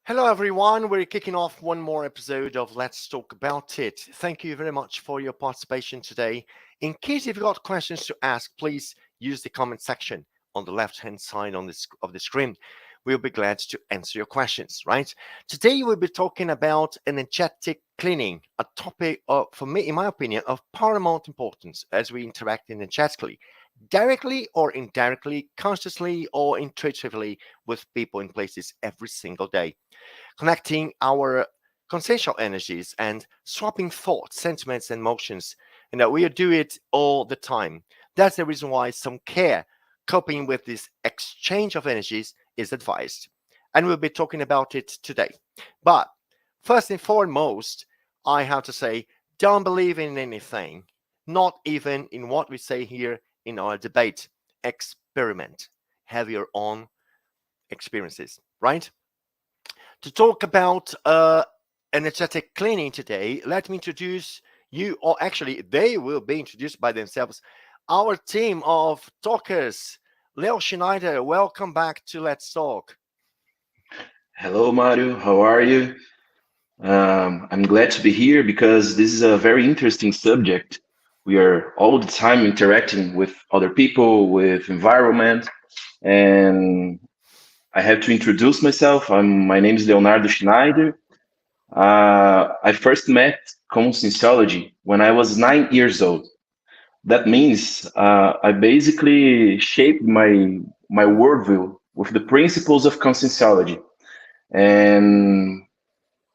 Hello, everyone. We're kicking off one more episode of Let's Talk About It. Thank you very much for your participation today. In case you've got questions to ask, please use the comment section on the left-hand side of the screen. We'll be glad to answer your questions, right? Today, we'll be talking about energetic cleaning, a topic for me, in my opinion, of paramount importance as we interact energetically, directly or indirectly, consciously or intuitively with people and places every single day, connecting our consciential energies and swapping thoughts, sentiments, and emotions. And that we do it all the time. That's the reason why some care coping with this exchange of energies is advised. And we'll be talking about it today. But first and foremost, I have to say, don't believe in anything, not even in what we say here in our debate. Experiment. Have your own experiences, right? To talk about energetic cleaning today, let me introduce you, or actually, they will be introduced by themselves. Our team of talkers. Leo Schneider, welcome back to Let's Talk. Hello, Mario. How are you? I'm glad to be here because this is a very interesting subject. We are all the time interacting with other people, with environment, and I have to introduce myself. My name is Leonardo Schneider. I first met Conscientiology when I was 9 years old. That means I basically shaped my worldview with the principles of Conscientiology. And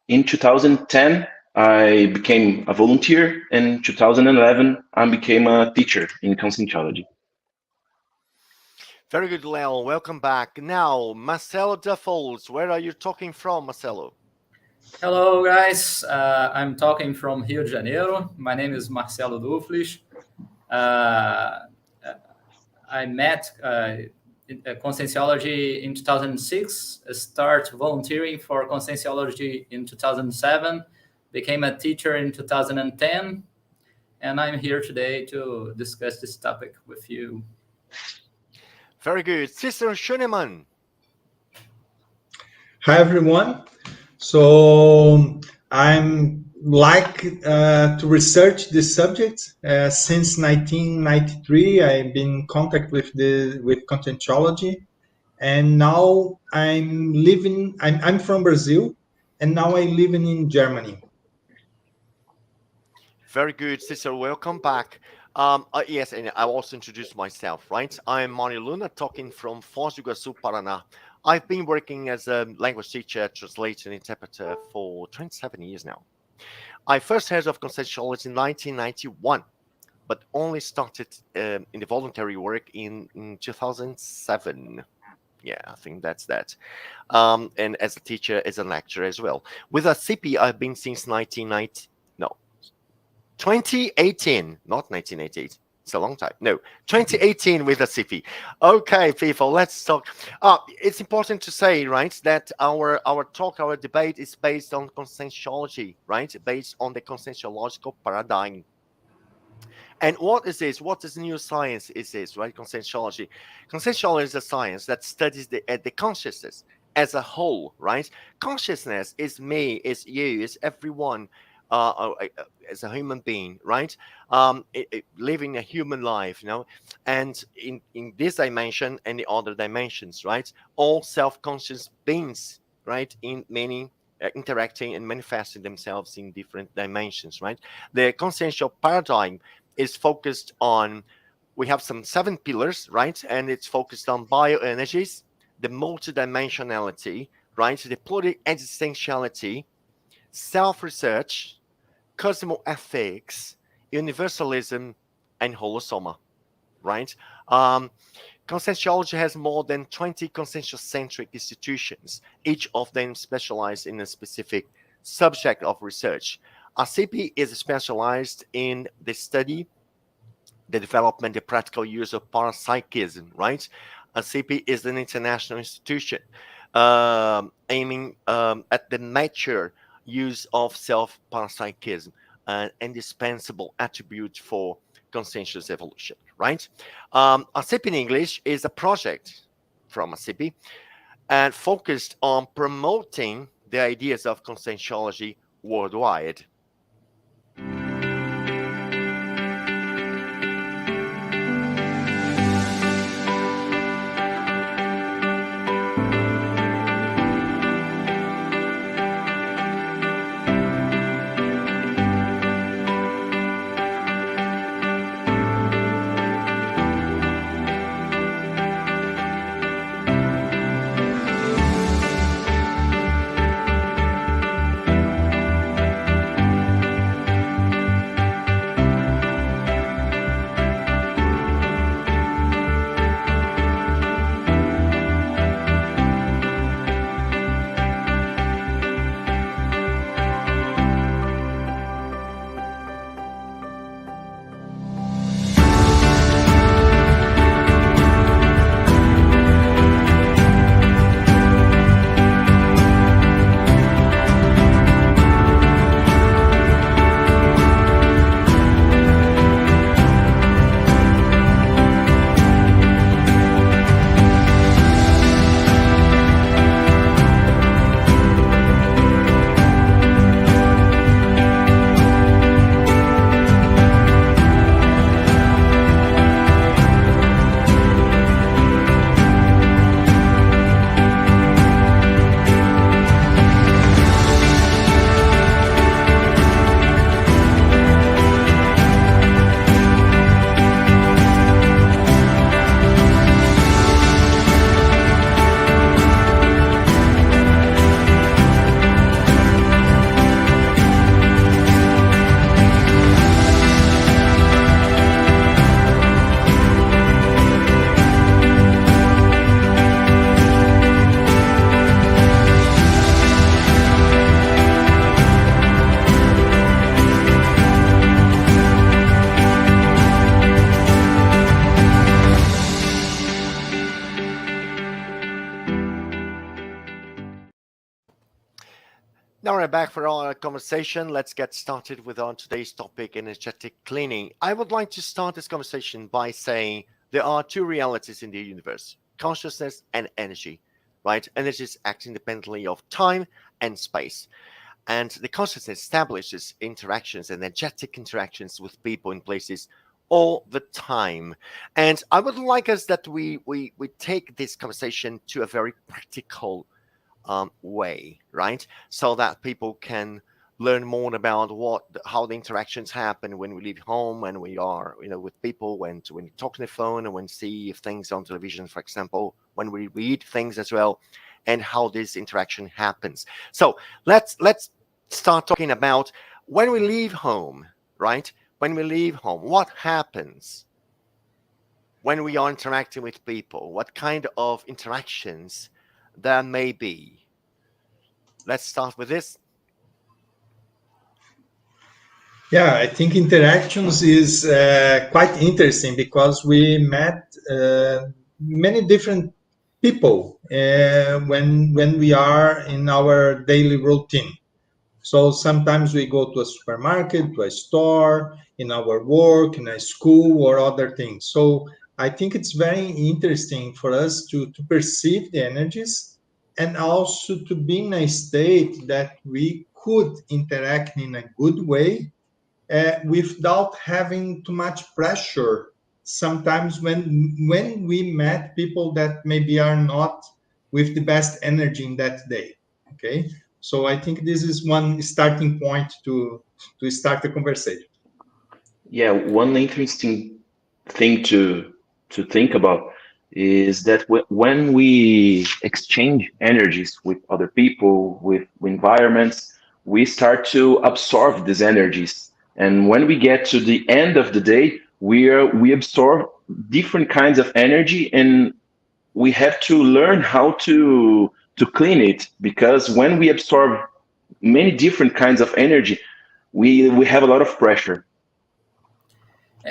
in 2010, I became a volunteer. In 2011, I became a teacher in Conscientiology. Very good, Leo. Welcome back. Now, Marcelo Duffels, where are you talking from, Marcelo? Hello, guys. I'm talking from Rio de Janeiro. My name is Marcelo Duffels. I met Conscientiology in 2006, start volunteering for Conscientiology in 2007, became a teacher in 2010, and I'm here today to discuss this topic with you. Very good. Sister Schoenemann. Hi, everyone. So I'm to research this subject since 1993. I've been in contact with Conscientiology, and now I'm from Brazil, and now I'm living in Germany. Very good, Sister. Welcome back. Yes, and I'll also introduce myself, right? I'm Mario Luna, talking from Foz do Iguaçu, Paraná. I've been working as a language teacher, translator, and interpreter for 27 years now. I first heard of Conscientiology in 1991, but only started in the voluntary work in 2007. Yeah, I think that's that. And as a teacher, as a lecturer as well. With ASSIPI, I've been since 2018, not 1988. It's a long time. No, 2018 with ASSIPI. Okay, people, let's talk. It's important to say, right, that our debate is based on conscientiology, right? Based on the conscientiological paradigm. And what is this? What is new science is this, right? Conscientiology. Conscientiology is a science that studies the consciousness as a whole, right? Consciousness is me, is you, is everyone. As a human being, right? Living a human life, and in this dimension and the other dimensions, right? All self-conscious beings, right? In many interacting and manifesting themselves in different dimensions, right? The consciential paradigm is focused on, we have some 7 pillars, right? And it's focused on bioenergies, the multidimensionality, right? The pluriexistentiality, self-research, cosmoethics, universalism, and holosoma, right? Conscientiology has more than 20 consciential-centric institutions, each of them specialized in a specific subject of research. ASSIPI is specialized in the study, the development, the practical use of parapsychism, right? ASSIPI is an international institution aiming at the mature use of self-parapsychism, an indispensable attribute for conscientious evolution, right? ASSIPI in English is a project from ASSIPI and focused on promoting the ideas of conscientiology worldwide. Now we're back for our conversation. Let's get started with our today's topic, energetic cleaning. I would like to start this conversation by saying there are two realities in the universe, consciousness and energy, right? Energies act independently of time and space. And the consciousness establishes interactions, energetic interactions with people in places all the time. And I would like us that we take this conversation to a very practical way, right? So that people can learn more about how the interactions happen when we leave home, when we are, with people, when you talk on the phone, and when see things on television, for example, when we read things as well, and how this interaction happens. So let's start talking about when we leave home, right? When we leave home, what happens when we are interacting with people? What kind of interactions there may be? Let's start with this. Yeah, I think interactions is quite interesting because we met many different people when we are in our daily routine. So sometimes we go to a supermarket, to a store, in our work, in a school, or other things. So I think it's very interesting for us to perceive the energies and also to be in a state that we could interact in a good way without having too much pressure. Sometimes when we met people that maybe are not with the best energy in that day. Okay, so I think this is one starting point to start the conversation. Yeah, one interesting thing to think about is that when we exchange energies with other people, with environments, we start to absorb these energies. And when we get to the end of the day, we absorb different kinds of energy, and we have to learn how to clean it, because when we absorb many different kinds of energy, we have a lot of pressure.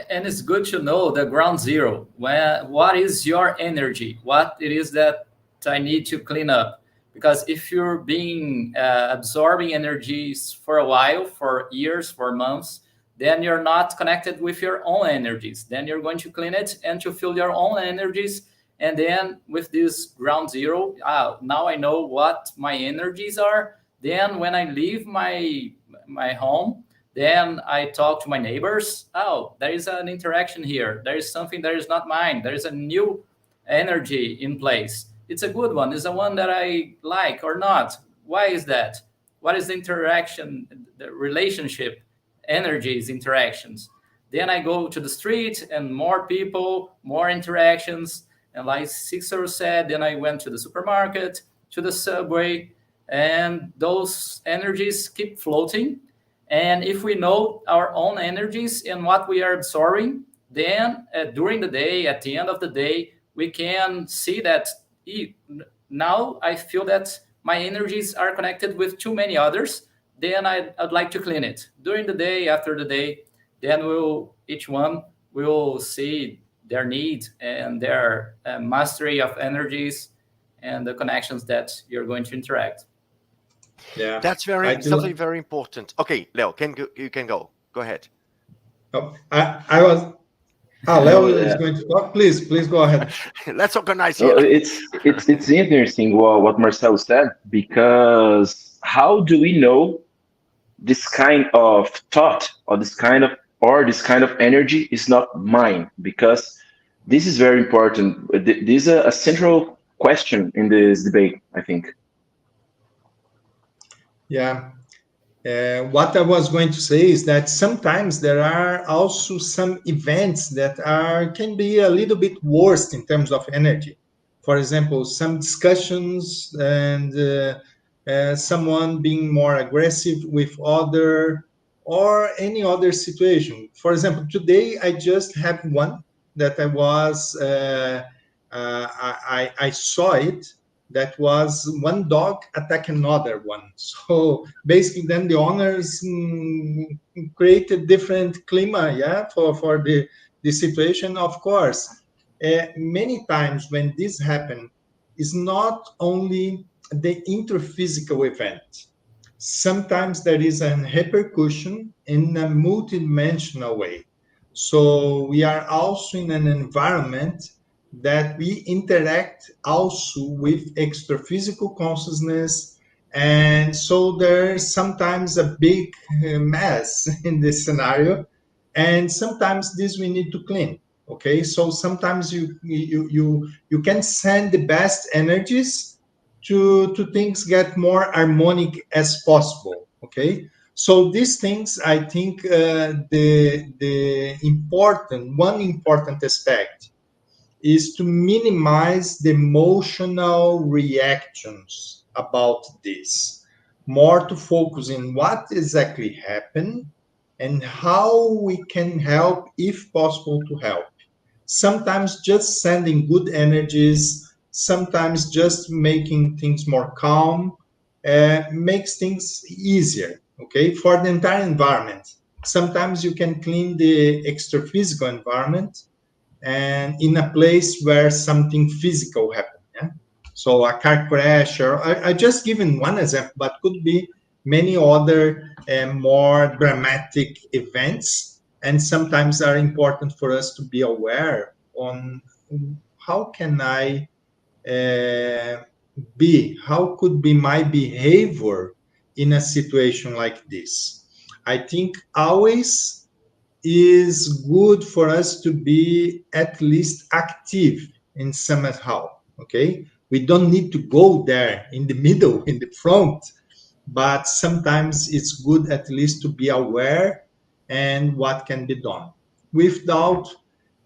And it's good to know the ground zero. What is your energy? What it is that I need to clean up? Because if you're being absorbing energies for a while, for years, for months, then you're not connected with your own energies. Then you're going to clean it and to feel your own energies. And then with this ground zero, now I know what my energies are. Then when I leave my home, then I talk to my neighbors. Oh, there is an interaction here. There is something that is not mine. There is a new energy in place. It's a good one. It's a one that I like or not. Why is that? What is the interaction, the relationship, energies, interactions? Then I go to the street and more people, more interactions. And like Sixer said, then I went to the supermarket, to the subway, and those energies keep floating. And if we know our own energies and what we are absorbing, then during the day, at the end of the day, we can see that now I feel that my energies are connected with too many others. Then I'd like to clean it during the day, after the day. Then each one will see their need and their mastery of energies and the connections that you're going to interact. Yeah, that's definitely very important. Okay, Leo, you can go. Go ahead. Oh, I was. Leo is going to talk. Please go ahead. Let's organize here. It's interesting what Marcelo said, because how do we know this kind of thought or this kind of energy is not mine? Because this is very important. This is a central question in this debate, I think. Yeah. What I was going to say is that sometimes there are also some events that can be a little bit worse in terms of energy. For example, some discussions and someone being more aggressive with other, or any other situation. For example, today I just have one that I was I saw it. That was one dog attack another one. So basically, then the owners created different clima, for the situation. Of course, many times when this happens, it's not only the interphysical event. Sometimes there is a repercussion in a multidimensional way. So we are also in an environment that we interact also with extraphysical consciousness. And so there's sometimes a big mess in this scenario. And sometimes this we need to clean. Okay, so sometimes you can send the best energies to things get more harmonic as possible. Okay, so these things, I think, the one important aspect is to minimize the emotional reactions about this, more to focus in what exactly happened and how we can help, if possible, to help. Sometimes just sending good energies, sometimes just making things more calm, makes things easier, okay, for the entire environment. Sometimes you can clean the extra-physical environment and in a place where something physical happened. Yeah? So a car crash, or I just given one example, but could be many other more dramatic events, and sometimes are important for us to be aware on how can I how could be my behavior in a situation like this. I think always is good for us to be at least active in somehow. Okay, we don't need to go there in the middle, in the front, but sometimes it's good at least to be aware and what can be done without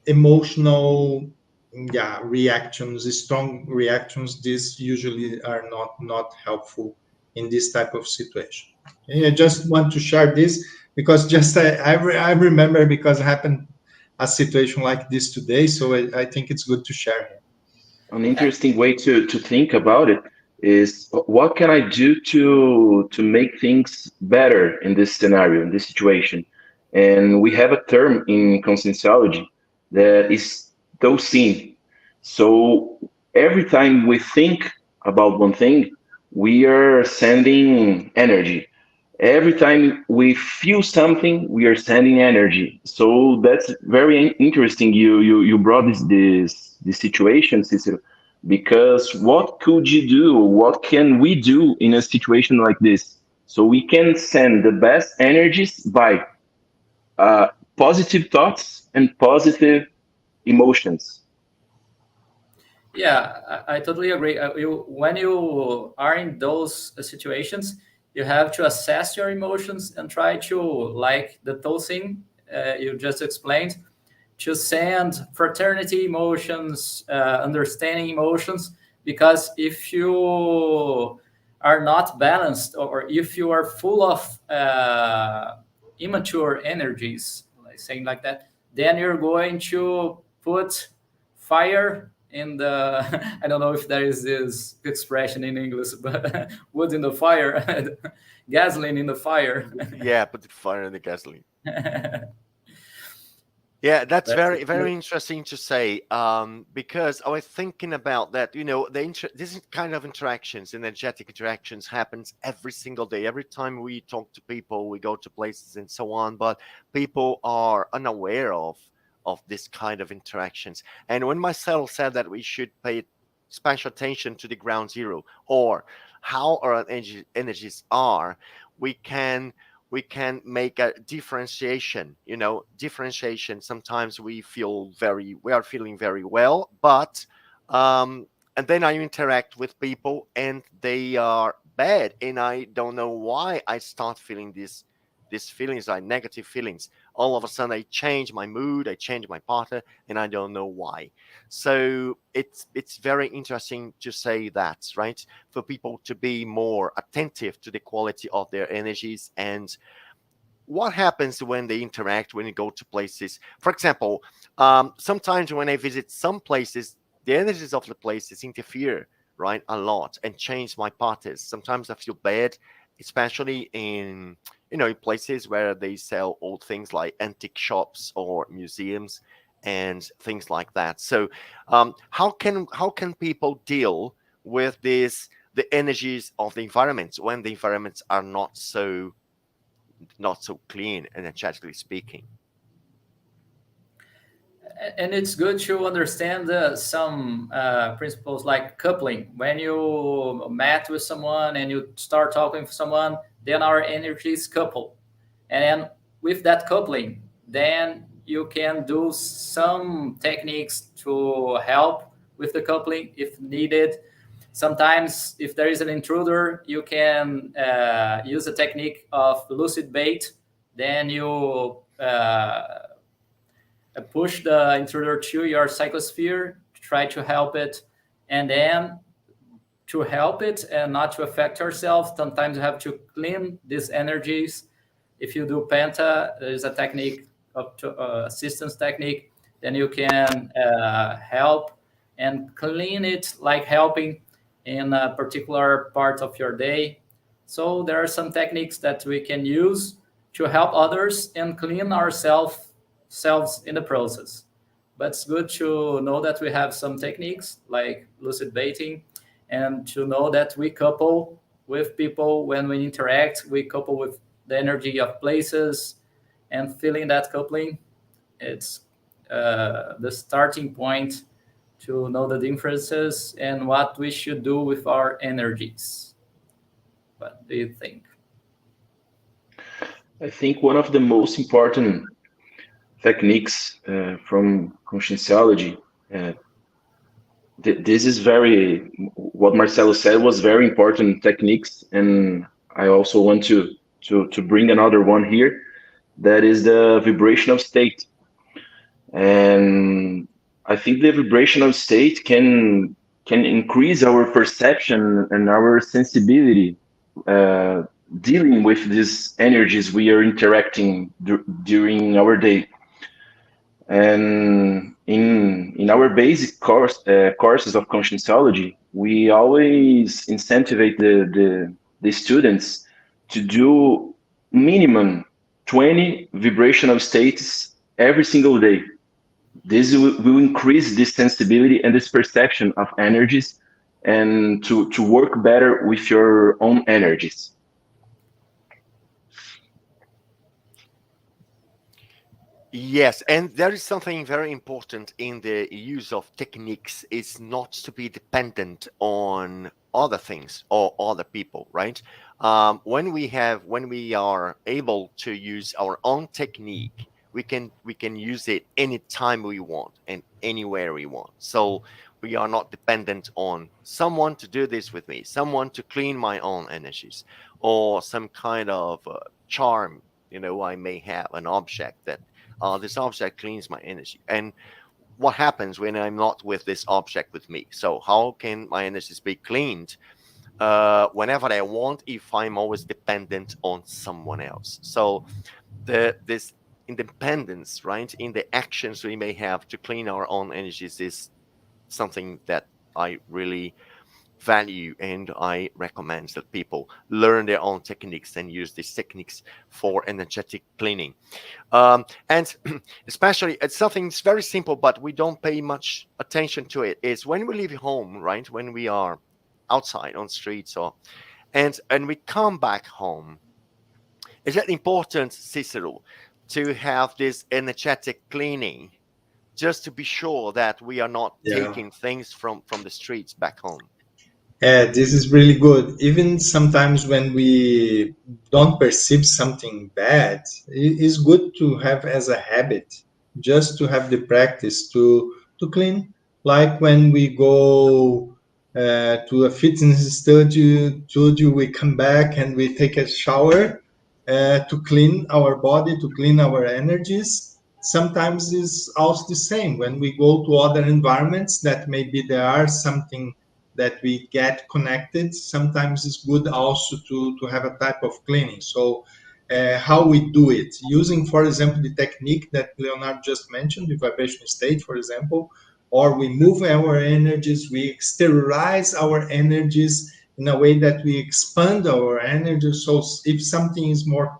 emotional reactions, strong reactions. These usually are not helpful in this type of situation. And I just want to share this because just I remember, because it happened a situation like this today, so I think it's good to share here. An interesting way to think about it. is what can I do to make things better in this scenario, in this situation? And we have a term in conscientiology that is dosing. So every time we think about one thing, we are sending energy. Every time we feel something, we are sending energy. So that's very interesting. You brought this situation, Cicero, because what could you do? What can we do in a situation like this? So we can send the best energies by uh, positive thoughts and positive emotions. Yeah, I totally agree. When you are in those situations, you have to assess your emotions and try to, like the thing you just explained, to send fraternity emotions, understanding emotions, because if you are not balanced, or if you are full of immature energies, like saying like that, then you're going to put fire in the I don't know if there is this expression in English, but wood in the fire, gasoline in the fire. Yeah, put the fire in the gasoline. Yeah, that's That's very, very interesting to say, because I was thinking about that. This kind of interactions, energetic interactions, happens every single day. Every time we talk to people, we go to places and so on, but people are unaware of this kind of interactions. And when Marcel said that we should pay special attention to the ground zero, or how our energies are, we can make a differentiation. Sometimes we are feeling very well, but and then I interact with people and they are bad, and I don't know why I start feeling these feelings, like negative feelings. All of a sudden I change my mood, I change my partner, and I don't know why. So it's very interesting to say that, right? For people to be more attentive to the quality of their energies and what happens when they interact, when you go to places. For example, sometimes when I visit some places, the energies of the places interfere, right, a lot and change my parties. Sometimes I feel bad, especially in places where they sell old things like antique shops or museums and things like that. So how can people deal with the energies of the environment when the environments are not so clean, energetically speaking? And it's good to understand some principles like coupling. When you met with someone and you start talking with someone, then our energies couple, and then with that coupling, then you can do some techniques to help with the coupling if needed. Sometimes if there is an intruder, you can use a technique of lucid bait. Then you push the intruder to your psychosphere, try to help it, and then to help it and not to affect yourself, sometimes you have to clean these energies. If you do penta, there's a technique of assistance technique, then you can help and clean it, like helping in a particular part of your day. So there are some techniques that we can use to help others and clean ourselves selves in the process. But it's good to know that we have some techniques like lucid baiting, and to know that we couple with people when we interact, we couple with the energy of places, and feeling that coupling, it's the starting point to know the differences and what we should do with our energies. What do you think? I think one of the most important techniques from conscientiology. Uh, this is what Marcelo said was very important techniques, and I also want to bring another one here. That is the vibrational state, and I think the vibrational state can increase our perception and our sensibility, uh, dealing with these energies we are interacting during our day. And in our basic courses of conscientiology, we always incentivize the students to do minimum 20 vibrational states every single day. This will increase this sensibility and this perception of energies and to work better with your own energies. Yes, and there is something very important in the use of techniques is not to be dependent on other things or other people, right? When we are able to use our own technique, we can use it anytime we want and anywhere we want. So we are not dependent on someone to do this with me, someone to clean my own energies, or some kind of charm. I may have an object that this object cleans my energy. And what happens when I'm not with this object with me? So how can my energies be cleaned whenever I want if I'm always dependent on someone else? So this independence, right, in the actions we may have to clean our own energies is something that I really value, and I recommend that people learn their own techniques and use these techniques for energetic cleaning. And especially, it's something that's very simple, but we don't pay much attention to it. Is when we leave home, right? When we are outside on streets, and we come back home. Is it important, Cicero, to have this energetic cleaning, just to be sure that we are not Yeah. taking things from the streets back home? This is really good. Even sometimes when we don't perceive something bad, it is good to have as a habit, just to have the practice to clean. Like when we go to a fitness studio, we come back and we take a shower to clean our body, to clean our energies. Sometimes it's also the same when we go to other environments that maybe there are something that we get connected. Sometimes it's good also to have a type of cleaning. So how we do it, using, for example, the technique that Leonardo just mentioned, the vibration state, for example, or we move our energies, we exteriorize our energies in a way that we expand our energy. So if something is more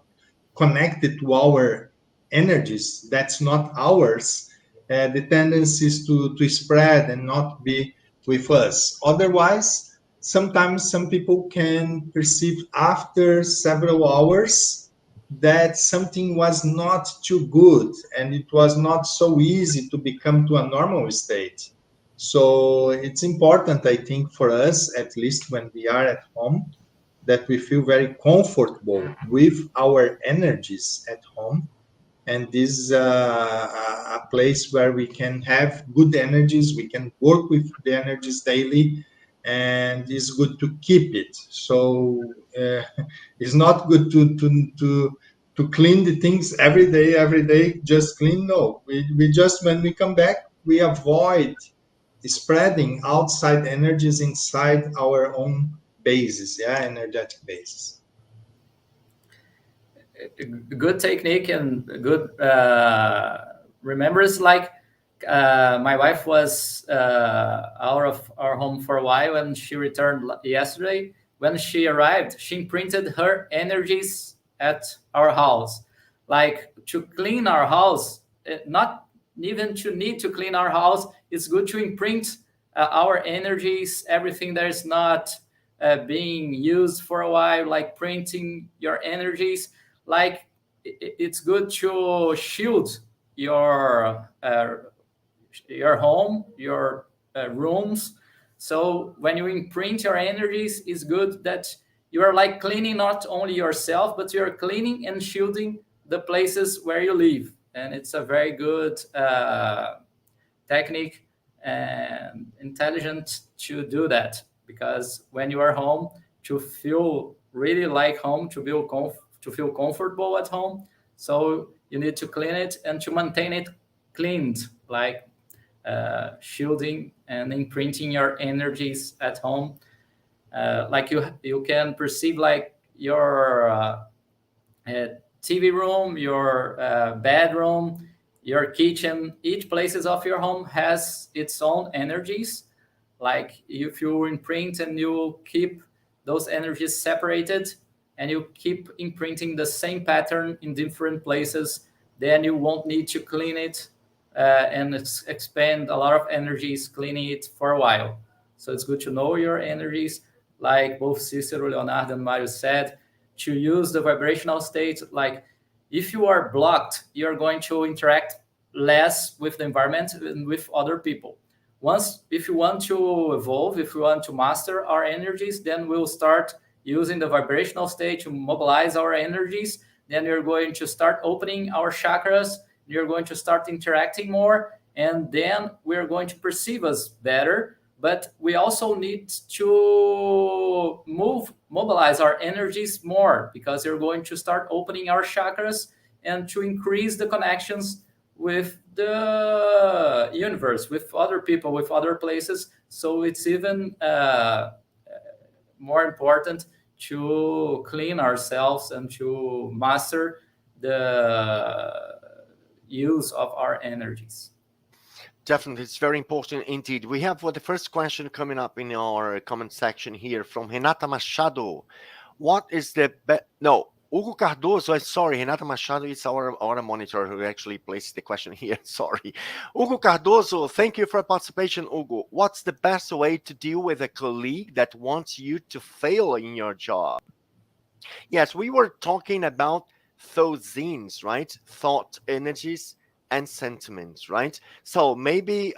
connected to our energies that's not ours, the tendency is to spread and not be with us. Otherwise, sometimes some people can perceive after several hours that something was not too good and it was not so easy to become to a normal state. So it's important, I think, for us, at least when we are at home, that we feel very comfortable with our energies at home, and this is a place where we can have good energies, we can work with the energies daily, and it's good to keep it. So it's not good to clean the things every day, just clean. No, we just, when we come back, we avoid spreading outside energies inside our own bases, yeah, energetic bases. Good technique and good remembers. Like my wife was out of our home for a while, and she returned yesterday. When she arrived, she imprinted her energies at our house, like to clean our house. Not even to need to clean our house. It's good to imprint our energies, everything that is not being used for a while, like printing your energies. Like it's good to shield your home, your rooms. So when you imprint your energies, it's good that you are like cleaning not only yourself, but you're cleaning and shielding the places where you live. And it's a very good technique and intelligent to do that, because when you are home, to feel really like home, to feel comfortable at home, so you need to clean it and to maintain it cleaned, like shielding and imprinting your energies at home. Like you can perceive like your TV room, your bedroom, your kitchen. Each places of your home has its own energies, Like if you imprint and you keep those energies separated and you keep imprinting the same pattern in different places, then you won't need to clean it and expend a lot of energies cleaning it for a while. So it's good to know your energies, like both Cicero, Leonardo, and Mario said, to use the vibrational state. Like if you are blocked, you're going to interact less with the environment and with other people. Once, if you want to evolve, if you want to master our energies, then we'll start using the vibrational state to mobilize our energies. Then you're going to start opening our chakras, you're going to start interacting more, and then we're going to perceive us better. But we also need to mobilize our energies more, because you're going to start opening our chakras and to increase the connections with the universe, with other people, with other places. So it's even more important to clean ourselves and to master the use of our energies. Definitely, it's very important indeed. We have the first question coming up in our comment section here from Renata Machado. What is the no, Hugo Cardoso, sorry, Renata Machado is our monitor who actually placed the question here. Sorry. Hugo Cardoso, thank you for participation, Hugo. What's the best way to deal with a colleague that wants you to fail in your job? Yes, we were talking about thoughts, right? Thought energies and sentiments, right? So maybe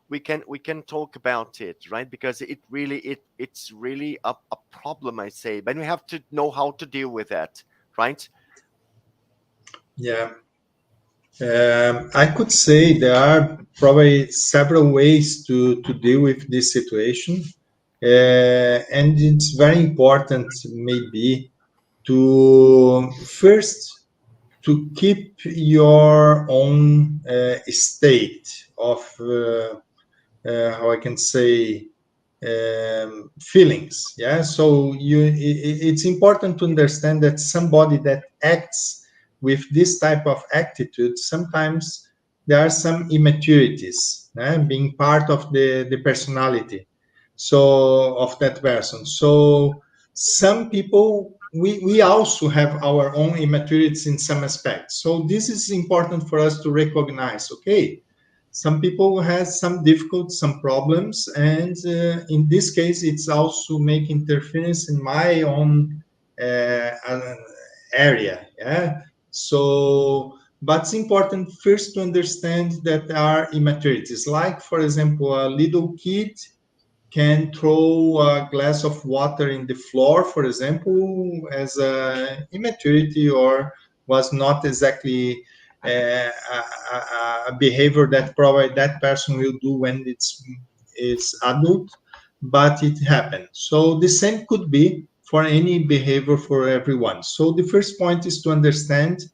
we can talk about it, right? Because it's really a problem, I say, but we have to know how to deal with that, right? Yeah. I could say there are probably several ways to deal with this situation. And it's very important, maybe, to first to keep your own state of, how I can say, feelings. Yeah, so it's important to understand that somebody that acts with this type of attitude, sometimes there are some immaturities being part of the personality so of that person. So some people, we also have our own immaturities in some aspects. So this is important for us to recognize. Okay, some people has some difficulties, some problems, and in this case, it's also make interference in my own area. Yeah. So, but it's important first to understand that there are immaturities. Like, for example, a little kid can throw a glass of water in the floor, for example, as a immaturity, or was not exactly a behavior that probably that person will do when it's adult, but it happened. So the same could be for any behavior for everyone. So the first point is to understand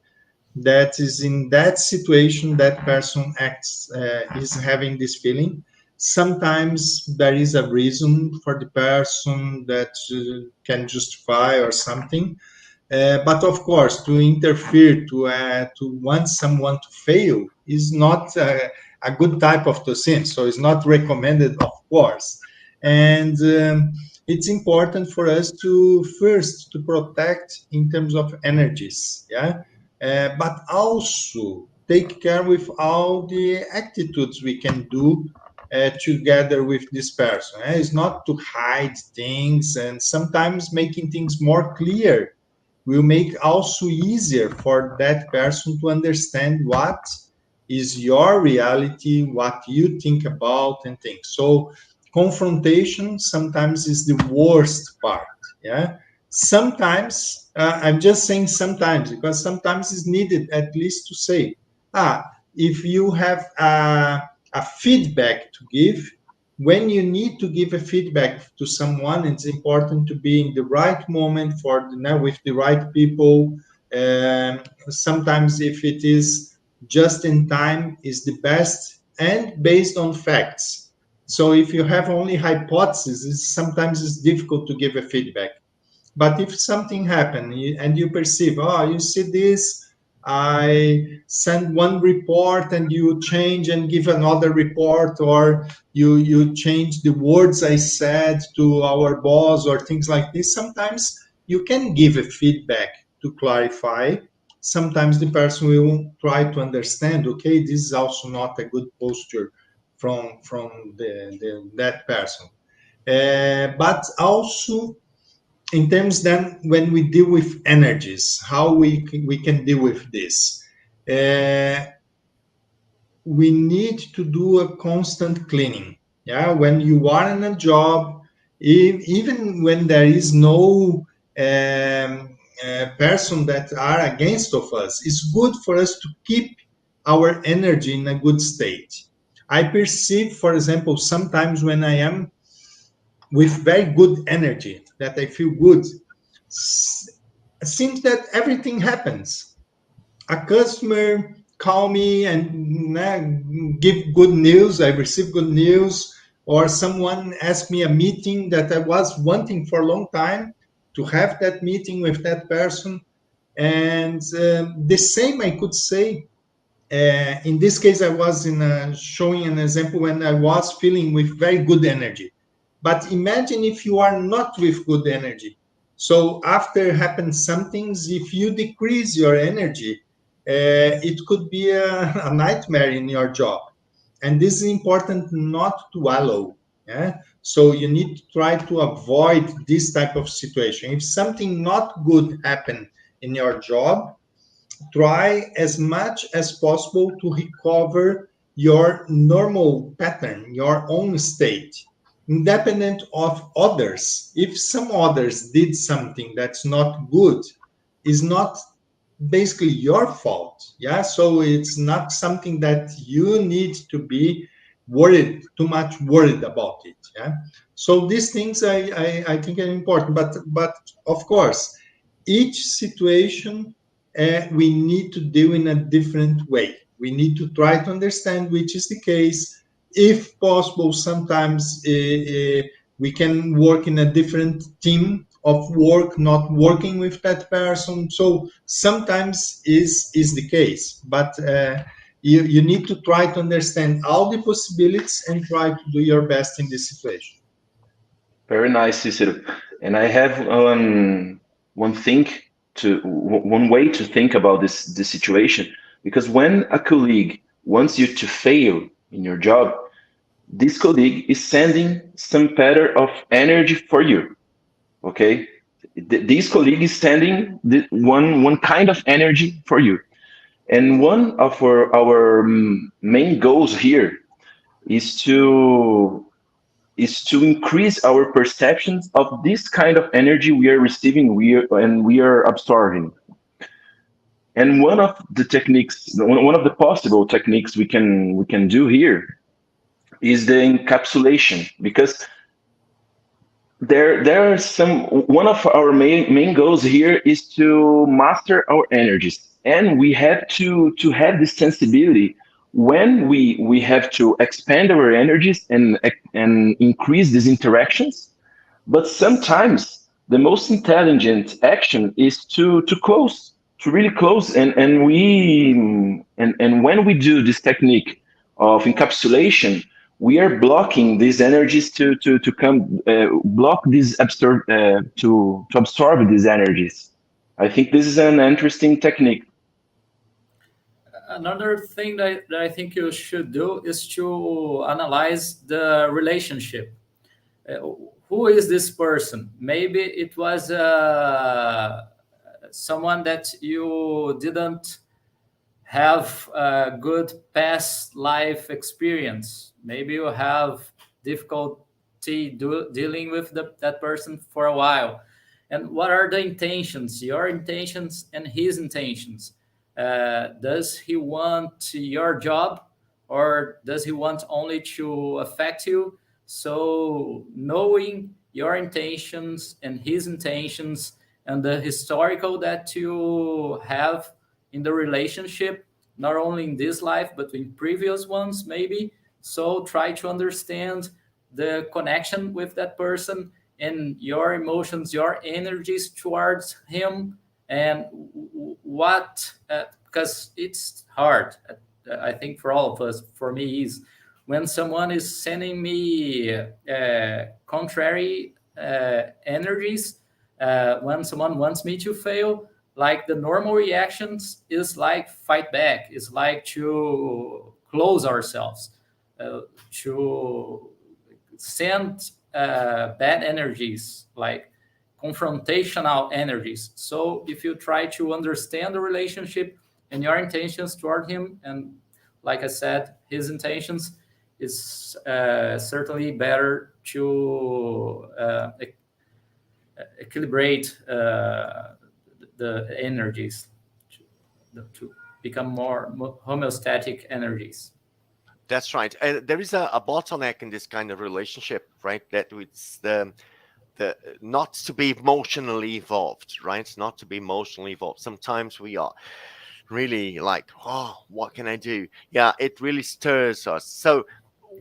that is in that situation that person acts is having this feeling. Sometimes there is a reason for the person that can justify or something, but of course, to interfere, to want someone to fail is not a good type of sin. So it's not recommended, of course. And it's important for us to first to protect in terms of energies, yeah, but also take care with all the attitudes we can do together with this person. It's not to hide things, and sometimes making things more clear will make also easier for that person to understand what is your reality, what you think about and things. So confrontation sometimes is the worst part. Yeah. Sometimes, I'm just saying sometimes, because sometimes it's needed at least to say, if you have a feedback to give, when you need to give a feedback to someone, it's important to be in the right moment for with the right people. Sometimes, if it is just in time, is the best and based on facts. So, if you have only hypotheses, sometimes it's difficult to give a feedback. But if something happened and you perceive, oh, you see this, I send one report and you change and give another report, or you change the words I said to our boss or things like this. Sometimes you can give a feedback to clarify. Sometimes the person will try to understand, okay, this is also not a good posture from that person. But also in terms then when we deal with energies, how we can deal with this. Uh, we need to do a constant cleaning. Yeah, when you are in a job, even when there is no person that are against of us, it's good for us to keep our energy in a good state. I perceive, for example, sometimes when I am with very good energy, that I feel good, seems that everything happens. A customer call me and give good news, I receive good news, or someone ask me a meeting that I was wanting for a long time to have that meeting with that person. And the same I could say. In this case, I was showing an example when I was feeling with very good energy. But imagine if you are not with good energy. So after happens some things, if you decrease your energy, it could be a nightmare in your job. And this is important not to allow. Yeah? So you need to try to avoid this type of situation. If something not good happen in your job, try as much as possible to recover your normal pattern, your own state, independent of others. If some others did something that's not good, is not basically your fault. Yeah, so it's not something that you need to be worried too much worried about it. Yeah, so these things I think are important, but of course each situation we need to deal in a different way. We need to try to understand which is the case. If possible, sometimes we can work in a different team of work, not working with that person. So sometimes is the case, but you need to try to understand all the possibilities and try to do your best in this situation. Very nice, Cicero. And I have one way to think about this situation, because when a colleague wants you to fail in your job, this colleague is sending some pattern of energy for you. Okay, this colleague is sending one kind of energy for you, and one of our main goals here is to increase our perceptions of this kind of energy we are receiving and we are absorbing. And one of the possible techniques we can do here is the encapsulation, because there are some one of our main goals here is to master our energies, and we have to have this sensibility when we have to expand our energies and increase these interactions. But sometimes the most intelligent action is to close, to really close, and when we do this technique of encapsulation, we are blocking these energies to come block these absorb to absorb these energies. I think this is an interesting technique. Another thing that I think you should do is to analyze the relationship. Uh, who is this person? Maybe it was someone that you didn't have a good past life experience. Maybe you have difficulty dealing with that person for a while. And what are the intentions, your intentions and his intentions? Does he want your job, or does he want only to affect you? So knowing your intentions and his intentions and the historical that you have in the relationship, not only in this life but in previous ones maybe. So try to understand the connection with that person and your emotions, your energies towards him, and what because it's hard. I think for all of us, for me, is when someone is sending me contrary energies, when someone wants me to fail, like the normal reactions is like fight back, is like to close ourselves, to send bad energies, like confrontational energies. So if you try to understand the relationship and your intentions toward him, and like I said, his intentions, is certainly better to equilibrate the energies to become more homeostatic energies. That's right. There is a bottleneck in this kind of relationship, right? That it's the not to be emotionally evolved, right? Not to be emotionally evolved. Sometimes we are really like, oh, what can I do? Yeah, it really stirs us. So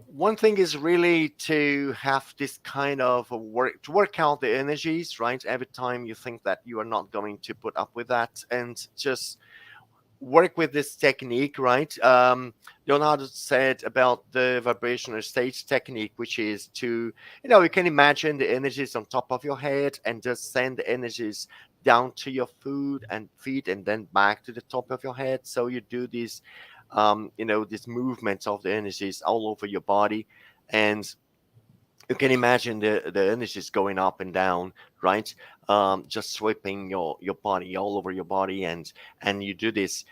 one thing is really to have this kind of work to work out the energies, right? Every time you think that you are not going to put up with that, and just work with this technique, right? Leonardo said about the vibrational stage technique, which is to, you can imagine the energies on top of your head and just send the energies down to your food and feet and then back to the top of your head. So you do these, these movements of the energies all over your body. And you can imagine the energies going up and down, right? Just sweeping your body all over your body, and you do this.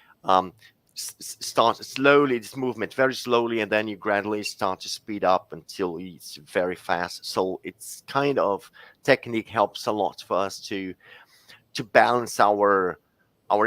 Start slowly, this movement very slowly, and then you gradually start to speed up until it's very fast. So it's kind of technique helps a lot for us to balance our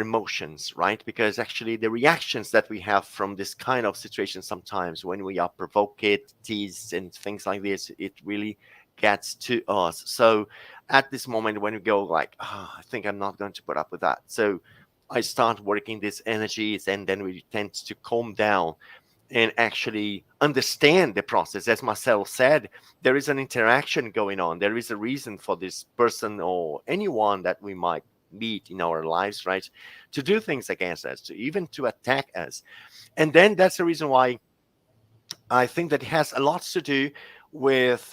emotions, right? Because actually the reactions that we have from this kind of situation, sometimes when we are provoked, teased, and things like this, it really gets to us. So at this moment when we go like, I think I'm not going to put up with that, so I start working these energies, and then we tend to calm down and actually understand the process. As Marcel said, there is an interaction going on. There is a reason for this person or anyone that we might meet in our lives, right, to do things against us, to even to attack us. And then that's the reason why I think that it has a lot to do with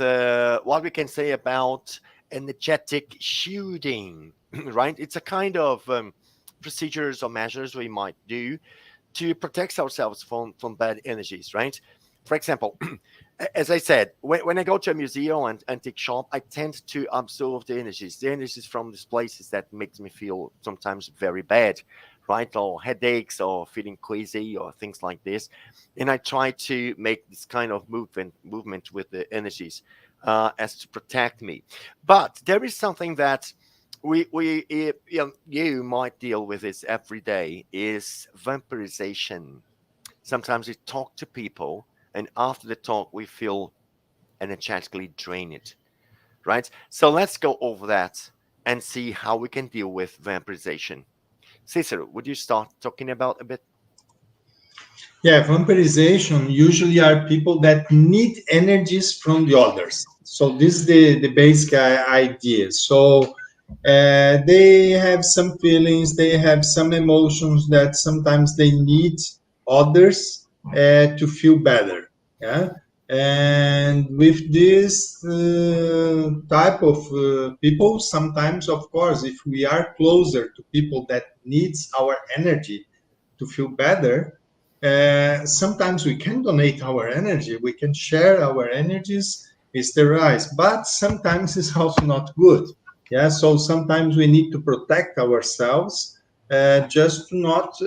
what we can say about energetic shielding, right? It's a kind of procedures or measures we might do to protect ourselves from bad energies, right? For example, as I said, when I go to a museum and antique shop, I tend to absorb the energies from these places that makes me feel sometimes very bad, right? Or headaches or feeling queasy or things like this. And I try to make this kind of movement with the energies as to protect me. But there is something that you might deal with this every day, is vampirization. Sometimes we talk to people, and after the talk, we feel energetically drained, right? So let's go over that and see how we can deal with vampirization. Cicero, would you start talking about a bit? Yeah, vampirization usually are people that need energies from the others. So this is the basic idea. So they have some feelings, they have some emotions that sometimes they need others to feel better. Yeah, and with this type of people, sometimes, of course, if we are closer to people that needs our energy to feel better, sometimes we can donate our energy, we can share our energies, it's the rise, but sometimes it's also not good. Yeah, so sometimes we need to protect ourselves, just to not,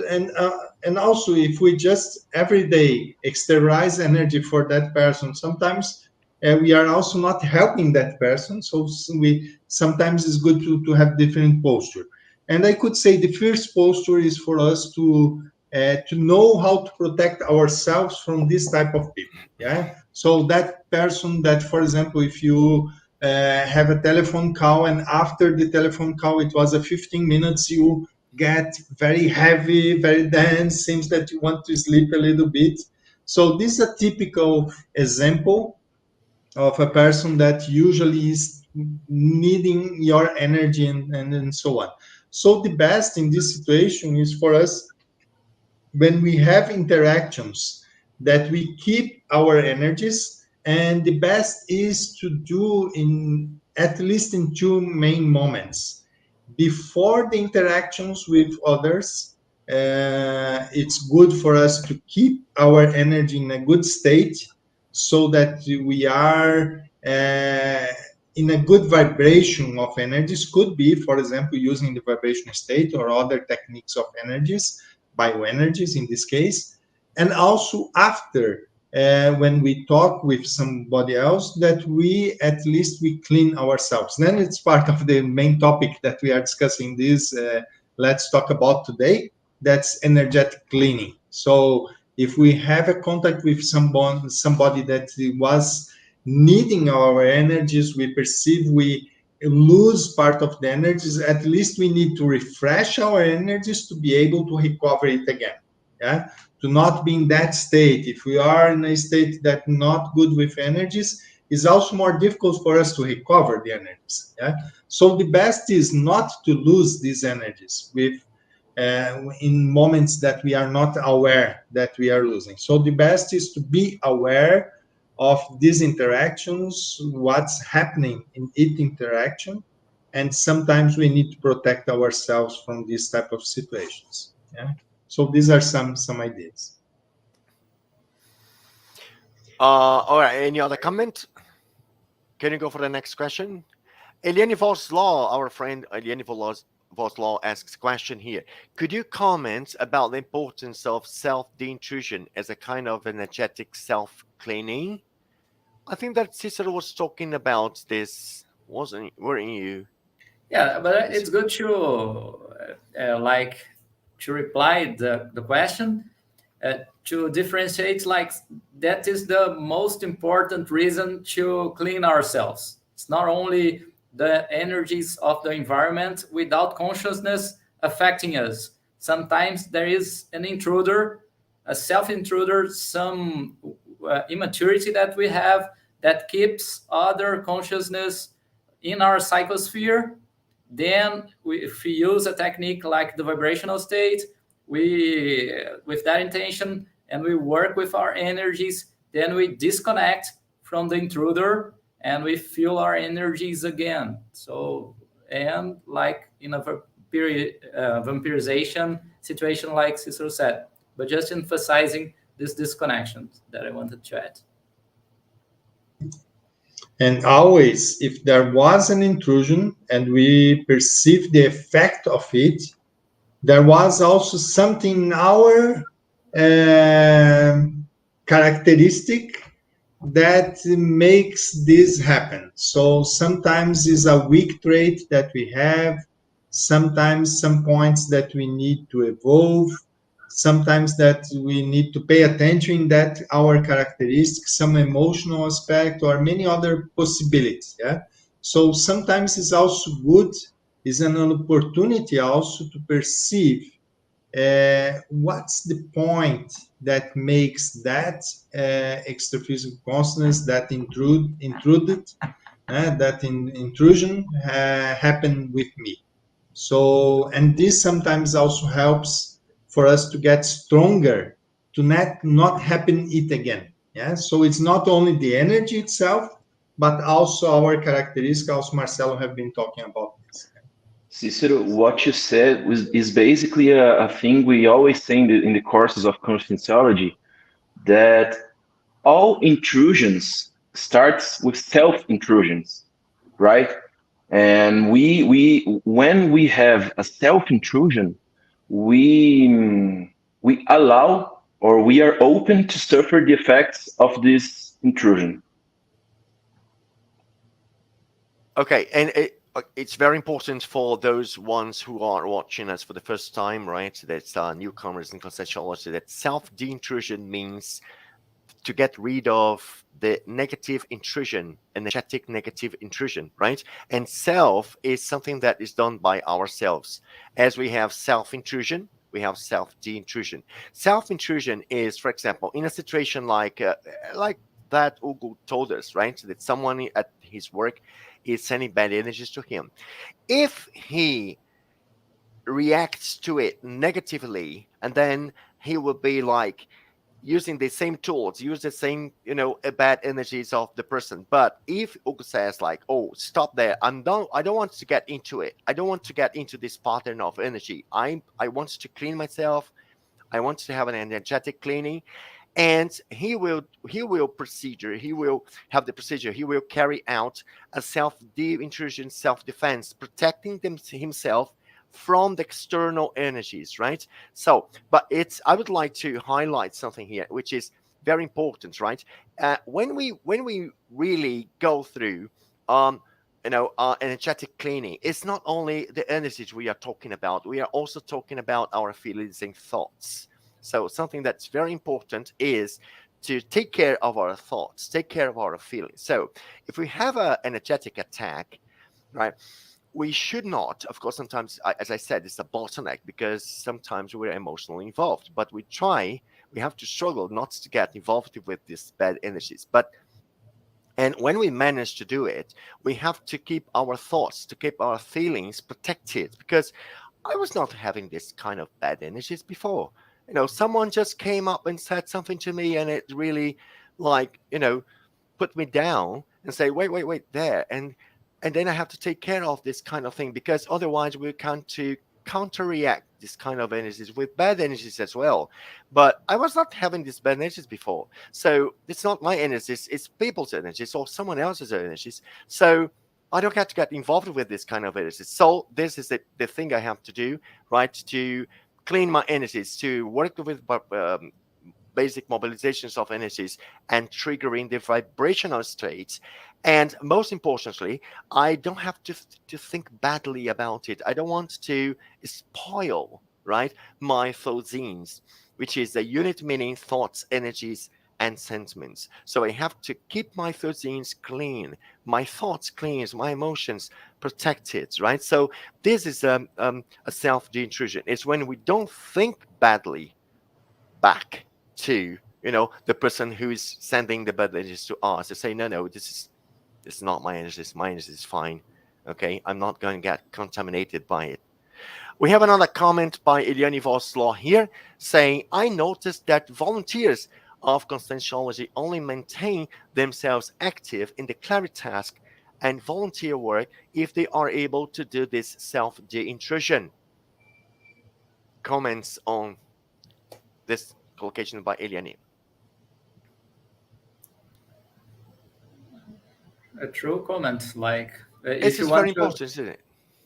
and also if we just every day exteriorize energy for that person, sometimes we are also not helping that person. So we sometimes it's good to have different posture. And I could say the first posture is for us to know how to protect ourselves from this type of people. Yeah. So that person that, for example, if you have a telephone call and after the telephone call, it was a 15 minutes, you get very heavy, very dense, seems that you want to sleep a little bit. So this is a typical example of a person that usually is needing your energy and so on. So the best in this situation is for us when we have interactions, that we keep our energies, and the best is to do in at least in two main moments. Before the interactions with others, it's good for us to keep our energy in a good state, so that we are in a good vibration of energies. Could be, for example, using the vibration state or other techniques of energies, bioenergies in this case. And also after, when we talk with somebody else, that we at least we clean ourselves. Then it's part of the main topic that we are discussing this let's talk about today. That's energetic cleaning. So if we have a contact with somebody that was needing our energies, we perceive we lose part of the energies, at least we need to refresh our energies to be able to recover it again. Yeah, to not be in that state. If we are in a state that not good with energies, it's also more difficult for us to recover the energies. Yeah, so the best is not to lose these energies with in moments that we are not aware that we are losing. So the best is to be aware of these interactions, what's happening in each interaction, and sometimes we need to protect ourselves from these type of situations. Yeah. So these are some ideas. All right. Any other comment? Can you go for the next question? Eliane Voslaw, our friend Eliane Voslaw asks question here. Could you comment about the importance of self-de-intrusion as a kind of energetic self-cleaning? I think that Cicero was talking about this, weren't you? Yeah, but it's good to to reply the question, to differentiate, like, that is the most important reason to clean ourselves. It's not only the energies of the environment without consciousness affecting us. Sometimes there is an intruder, a self-intruder, some immaturity that we have that keeps other consciousness in our psychosphere. Then if we use a technique like the vibrational state, we, with that intention, and we work with our energies, then we disconnect from the intruder and we feel our energies again. So, and like in a vampirization situation, like Cicero said, but just emphasizing this disconnection that I wanted to add. And always, if there was an intrusion and we perceive the effect of it, there was also something in our characteristic that makes this happen. So sometimes it's a weak trait that we have, sometimes some points that we need to evolve, sometimes that we need to pay attention that our characteristics, some emotional aspect, or many other possibilities. Yeah. So sometimes it's also good, is an opportunity also to perceive what's the point that makes that extraphysical consciousness, that intrusion happen with me. So, and this sometimes also helps for us to get stronger, to not happen it again. Yeah. So it's not only the energy itself, but also our characteristics. Also, Marcelo have been talking about this. Cicero, what you said is basically a thing we always say in the courses of conscientiology, that all intrusions starts with self-intrusions, right? And we when we have a self-intrusion, we allow, or we are open to suffer the effects of this intrusion. Okay, and it's very important for those ones who are watching us for the first time, right? That's newcomers in Conscientiology, that self-de-intrusion means to get rid of the negative intrusion, energetic negative intrusion, right? And self is something that is done by ourselves. As we have self-intrusion, we have self-de-intrusion. Self-intrusion is, for example, in a situation like that Ugo told us, right? That someone at his work is sending bad energies to him. If he reacts to it negatively and then he will be like using the same tools, use the same, bad energies of the person. But if Ugo says like, oh, stop there, I don't want to get into it. I don't want to get into this pattern of energy. I want to clean myself. I want to have an energetic cleaning. And he will have the procedure. He will carry out a self-intrusion, self-defense, protecting himself from the external energies, right? So, but I would like to highlight something here, which is very important, right? When we really go through, energetic cleaning, it's not only the energies we are talking about. We are also talking about our feelings and thoughts. So something that's very important is to take care of our thoughts, take care of our feelings. So if we have an energetic attack, right, we should not, of course, sometimes, as I said, it's a bottleneck because sometimes we're emotionally involved, but we have to struggle not to get involved with these bad energies. And when we manage to do it, we have to keep our thoughts, to keep our feelings protected, because I was not having this kind of bad energies before. Someone just came up and said something to me, and it really, like, put me down and say, wait, there. And then I have to take care of this kind of thing, because otherwise we can't to counteract this kind of energies with bad energies as well. But I was not having these bad energies before. So it's not my energies, it's people's energies or someone else's energies. So I don't have to get involved with this kind of energies. So this is the thing I have to do, right? To clean my energies, to work with basic mobilizations of energies and triggering the vibrational states. And most importantly, I don't have to think badly about it. I don't want to spoil, right, my thoughts, which is the unit meaning thoughts, energies, and sentiments. So I have to keep my thoughts clean, my thoughts clean, my emotions protected, right? So this is a self-de-intrusion. It's when we don't think badly back to the person who is sending the bad energies to us. They say, no, this is not my energies. My energy is fine. Okay, I'm not going to get contaminated by it. We have another comment by Eliane Voslaw here saying, I noticed that volunteers of Conscientiology only maintain themselves active in the clarity task and volunteer work if they are able to do this self-de-intrusion. Comments on this collocation by Eliane. A true comment. Like, This is very important, isn't it?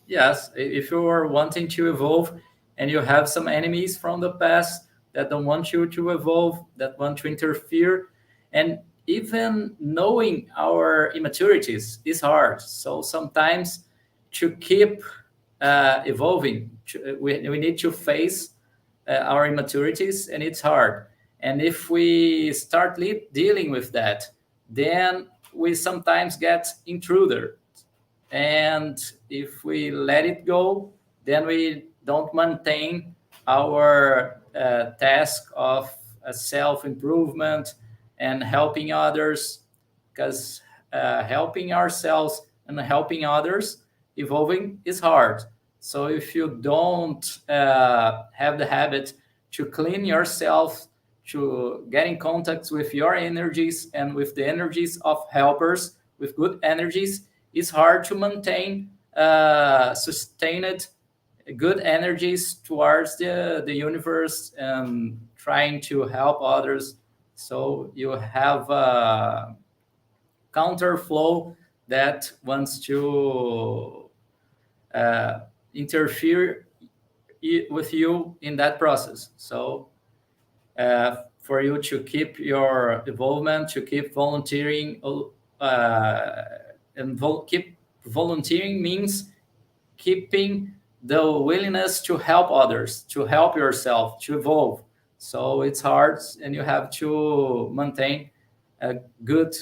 Yes, if you are wanting to evolve and you have some enemies from the past that don't want you to evolve, that want to interfere, and even knowing our immaturities is hard. So sometimes to keep evolving, we need to face our immaturities, and it's hard. And if we start dealing with that, then we sometimes get intruder. And if we let it go, then we don't maintain our task of self-improvement and helping others, because helping ourselves and helping others evolving is hard. So if you don't have the habit to clean yourself, to get in contact with your energies and with the energies of helpers, with good energies, it's hard to maintain sustained good energies towards the universe and trying to help others. So you have a counter flow that wants to interfere with you in that process. So for you to keep your involvement, to keep volunteering, and keep volunteering means keeping the willingness to help others, to help yourself, to evolve. So it's hard, and you have to maintain good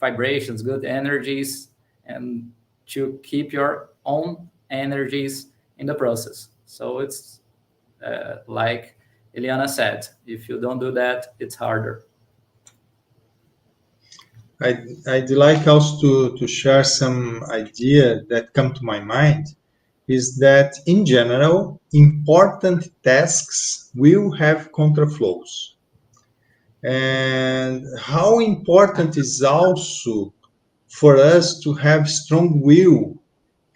vibrations, good energies, and to keep your own energies in the process. So it's like Eliana said, if you don't do that, it's harder. I'd like also to share some idea that come to my mind. is that in general, important tasks will have contraflows. And how important is also for us to have strong will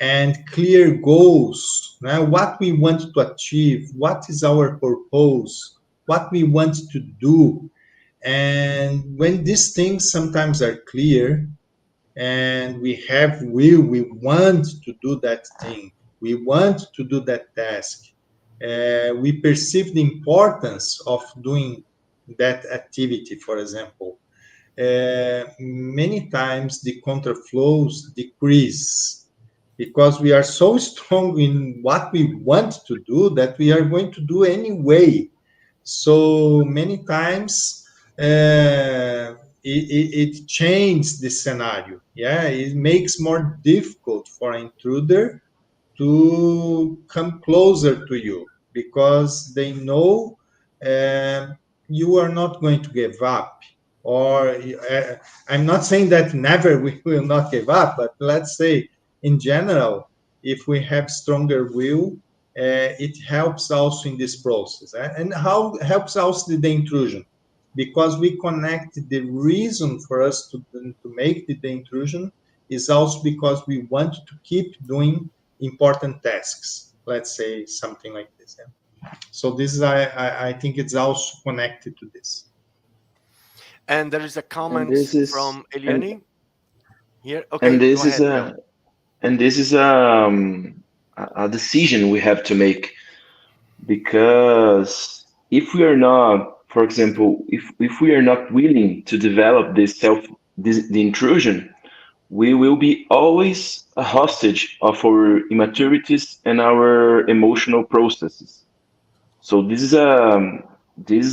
and clear goals, what we want to achieve, what is our purpose, what we want to do. And when these things sometimes are clear and we have will, we want to do that thing, we want to do that task, we perceive the importance of doing that activity, for example. Many times the contraflows decrease because we are so strong in what we want to do that we are going to do anyway. So many times it changes the scenario. Yeah, it makes more difficult for an intruder to come closer to you because they know um, you are not going to give up. Or I'm not saying that never we will not give up, but let's say in general, if we have stronger will, it helps also in this process. And how helps also the intrusion? Because we connect the reason for us to make the intrusion is also because we want to keep doing important tasks. Let's say something like this. Yeah. So this is, I think it's also connected to this. And there is a And comment this is from Eliani here. and Okay, go this is ahead, Leo. a and this is a decision we have to make, because if we are not, for example, if we are not willing to develop the intrusion, we will be always a hostage of our immaturities and our emotional processes. So this is a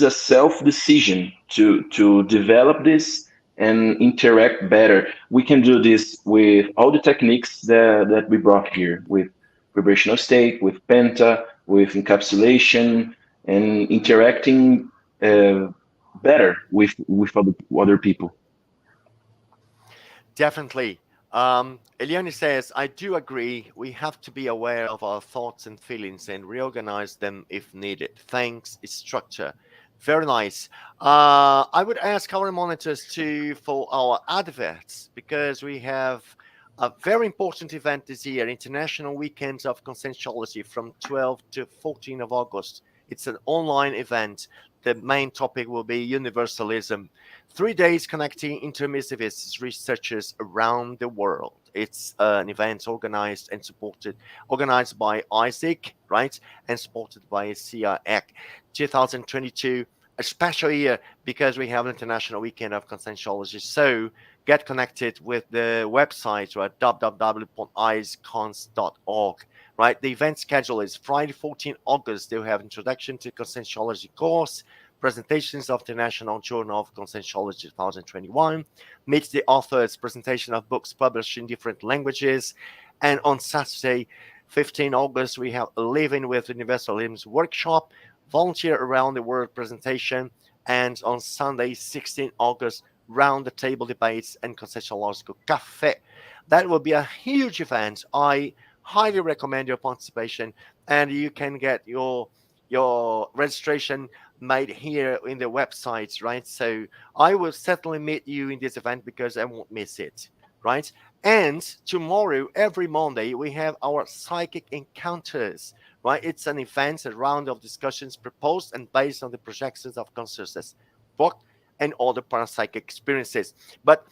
self decision to develop this and interact better. We can do this with all the techniques that we brought here, with vibrational state, with penta, with encapsulation, and interacting better with other people. Definitely. Eliani says, I do agree. We have to be aware of our thoughts and feelings and reorganize them if needed. Thanks, structure. Very nice. I would ask our monitors to for our adverts because we have a very important event this year, International Weekends of Conscientiology from 12 to 14 of August. It's an online event. The main topic will be universalism. 3 days connecting intermissivist researchers around the world. It's an event organized by ASSIPI, right, and supported by CIEC. 2022, a special year because we have an International Weekend of Conscientiology. So get connected with the website at www.iscons.org. Right, the event schedule is Friday, 14 August. They'll have Introduction to Conscientiology course, presentations of the National Journal of Conscientiology 2021, meet the authors, presentation of books published in different languages. And on Saturday, 15 August, we have a Living with Universalism workshop, volunteer around the world presentation. And on Sunday, 16 August, round the table debates and conscientiological cafe. That will be a huge event. I highly recommend your participation, and you can get your registration made here in the websites, right? So I will certainly meet you in this event because I won't miss it, right? And tomorrow, every Monday, we have our psychic encounters, right? It's an event, a round of discussions proposed and based on the projections of consciousness, book, and other parapsychic experiences. But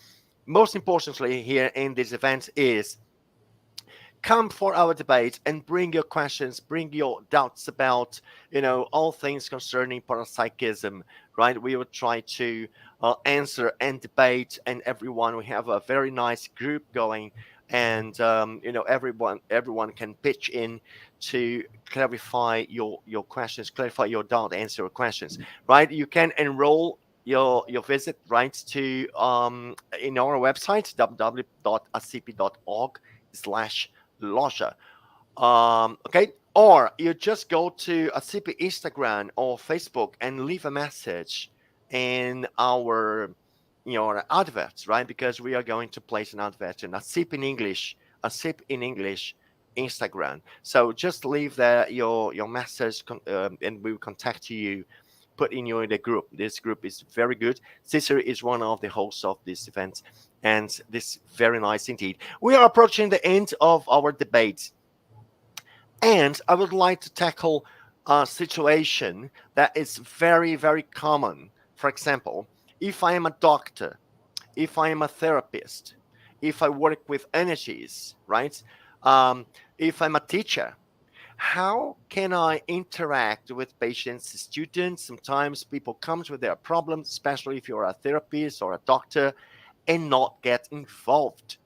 most importantly, here in this event is come for our debate and bring your questions, bring your doubts about, all things concerning parapsychism, right? We will try to answer and debate, and everyone, we have a very nice group going, and everyone can pitch in to clarify your questions, clarify your doubt, answer your questions, right? You can enroll your visit, right, to in our website www.assipi.org/loja. Okay, or you just go to ASSIPI Instagram or Facebook and leave a message in our adverts, right? Because we are going to place an advert in ASSIP in English, ASSIP in English, Instagram. So just leave there your message, and we will contact you, put in you in the group. This group is very good. Cicero is one of the hosts of this event, and this very nice indeed. We are approaching the end of our debate, and I would like to tackle a situation that is very, very common. For example, if I am a doctor, if I am a therapist, if I work with energies, right? If I'm a teacher, how can I interact with patients, students? Sometimes people come with their problems, especially if you're a therapist or a doctor, and not get involved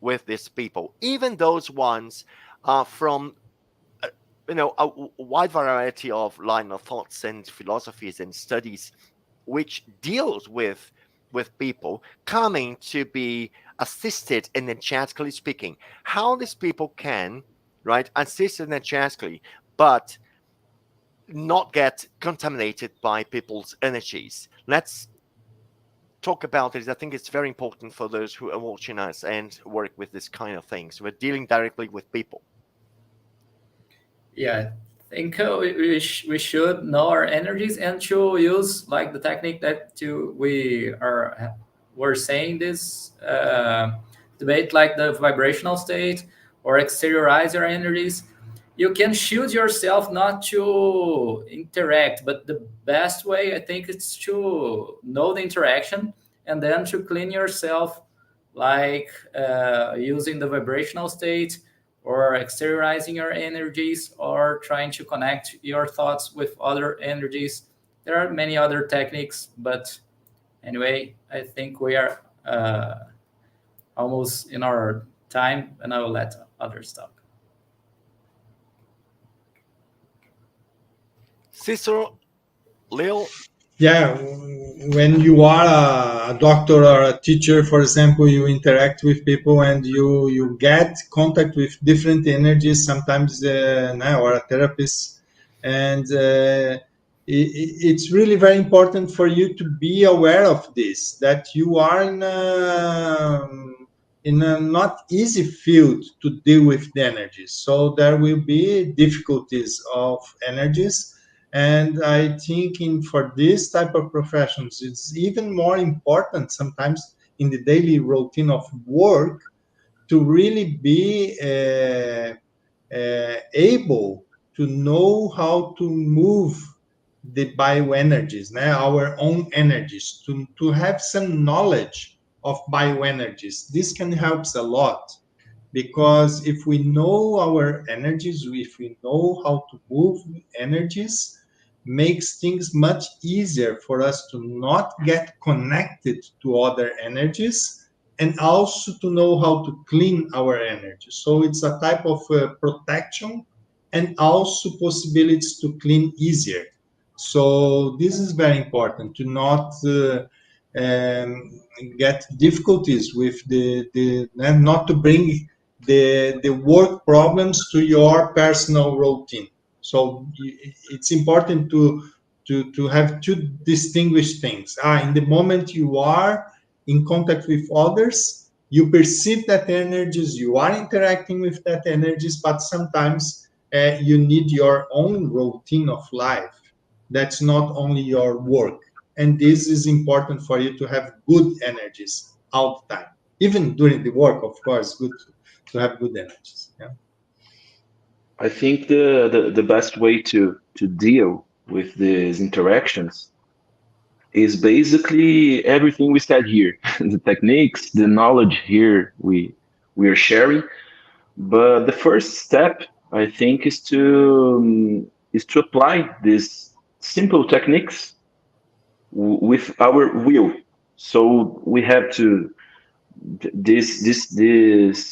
with these people, even those ones from a wide variety of line of thoughts and philosophies and studies, which deals with people coming to be assisted energetically speaking. How these people can, right, assist energetically, but not get contaminated by people's energies. Let's talk about it. I think it's very important for those who are watching us and work with this kind of things. We're dealing directly with people. Yeah, I think we should know our energies and to use like the technique that we're saying this debate, like the vibrational state or exteriorize your energies. You can shield yourself not to interact, but the best way I think is to know the interaction and then to clean yourself, like using the vibrational state or exteriorizing your energies or trying to connect your thoughts with other energies. There are many other techniques, but anyway, I think we are almost in our time, and I will let others talk. Cicero, Leo. Yeah, when you are a doctor or a teacher, for example, you interact with people and you get contact with different energies, sometimes or a therapist, and it's really very important for you to be aware of this, that you are in a not easy field to deal with the energies. So there will be difficulties of energies. And I think for this type of professions, it's even more important sometimes in the daily routine of work to really be able to know how to move the bioenergies, our own energies, to have some knowledge of bioenergies. This can help a lot, because if we know our energies, if we know how to move energies, makes things much easier for us to not get connected to other energies, and also to know how to clean our energy. So it's a type of protection and also possibilities to clean easier. So this is very important, to not um, get difficulties with and not to bring the work problems to your personal routine. So it's important to have two distinguished things. In the moment you are in contact with others, you perceive that energies, you are interacting with that energies, but sometimes you need your own routine of life. That's not only your work. And this is important for you to have good energies all the time. Even during the work, of course, good to have good energies. Yeah. I think the best way to deal with these interactions is basically everything we said here, the techniques, the knowledge here we are sharing. But the first step, I think, is to apply these simple techniques with our will. So we have to this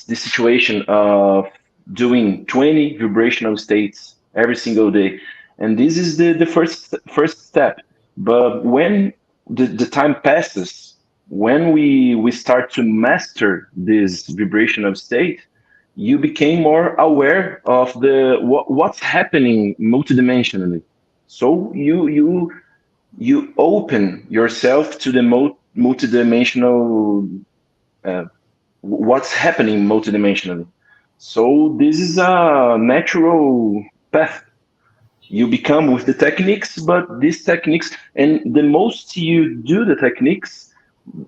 situation of doing 20 vibrational states every single day, and this is the first step. But when the time passes, when we start to master this vibrational state, you became more aware of what's happening multidimensionally. So you open yourself to the multidimensional, what's happening multidimensionally. So this is a natural path you become with the techniques, but these techniques, and the most you do the techniques,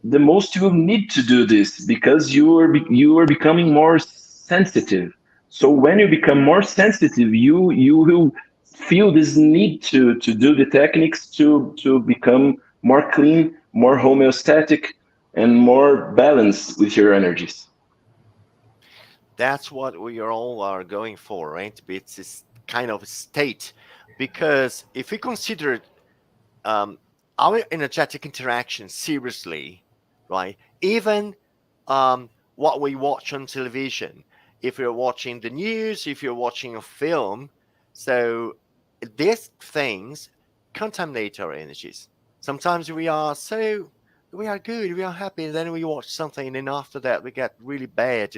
the most you will need to do this because you are becoming more sensitive. So when you become more sensitive, you will feel this need to do the techniques to become more clean, more homeostatic, and more balanced with your energies. That's what we are all are going for, right? It's this kind of state, because if we consider um, our energetic interaction seriously, right? Even what we watch on television, if you're watching the news, if you're watching a film, so these things contaminate our energies. Sometimes we are good, we are happy, and then we watch something, and then after that we get really bad,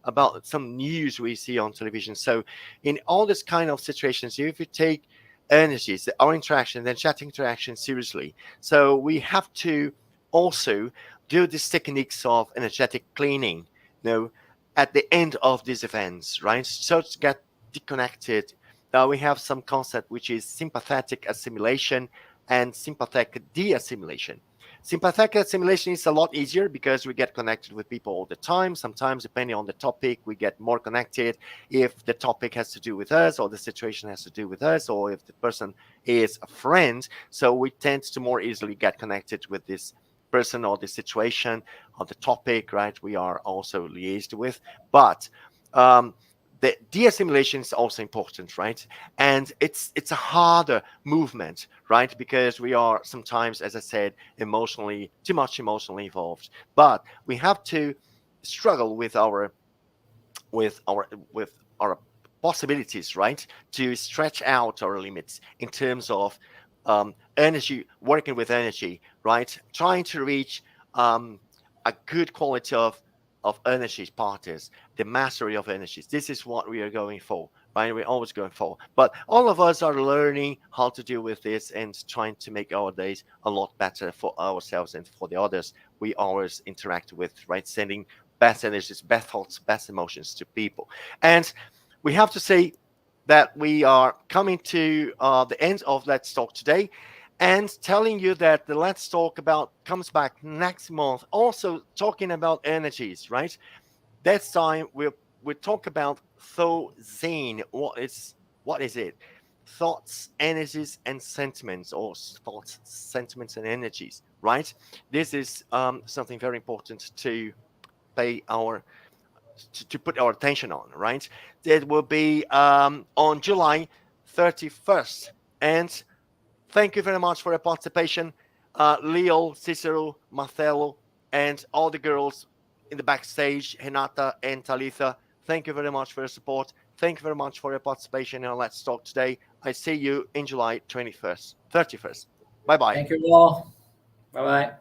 about some news we see on television. So in all this kind of situations, if you take energies, our interaction, then chat interaction seriously. So we have to also do these techniques of energetic cleaning, at the end of these events, right? So to get disconnected, we have some concept which is sympathetic assimilation and sympathetic de-assimilation. Sympathetic assimilation is a lot easier because we get connected with people all the time. Sometimes, depending on the topic, we get more connected if the topic has to do with us, or the situation has to do with us, or if the person is a friend. So we tend to more easily get connected with this person or the situation or the topic, right? We are also liaised with. But the de-assimilation is also important, right? And it's a harder movement, right? Because we are sometimes, as I said, too much emotionally involved. But we have to struggle with our with our possibilities, right? To stretch out our limits in terms of energy, working with energy, right? Trying to reach a good quality of energy parties, the mastery of energies. This is what we are going for, right? We're always going for. But all of us are learning how to deal with this and trying to make our days a lot better for ourselves and for the others we always interact with, right? Sending best energies, best thoughts, best emotions to people. And we have to say that we are coming to the end of Let's Talk today, and telling you that the Let's Talk about comes back next month, also talking about energies, right? This time we'll talk about Tho Zane. What is it? Thoughts, energies, and sentiments, or thoughts, sentiments, and energies, right? This is something very important to pay our to put our attention on, right? It will be on July 31st. And thank you very much for your participation, Leo, Cicero, Marcelo, and all the girls in the backstage, Renata and Talitha. Thank you very much for your support. Thank you very much for your participation in Let's Talk today. I see you in July 21st, 31st. Bye bye. Thank you all. Bye bye.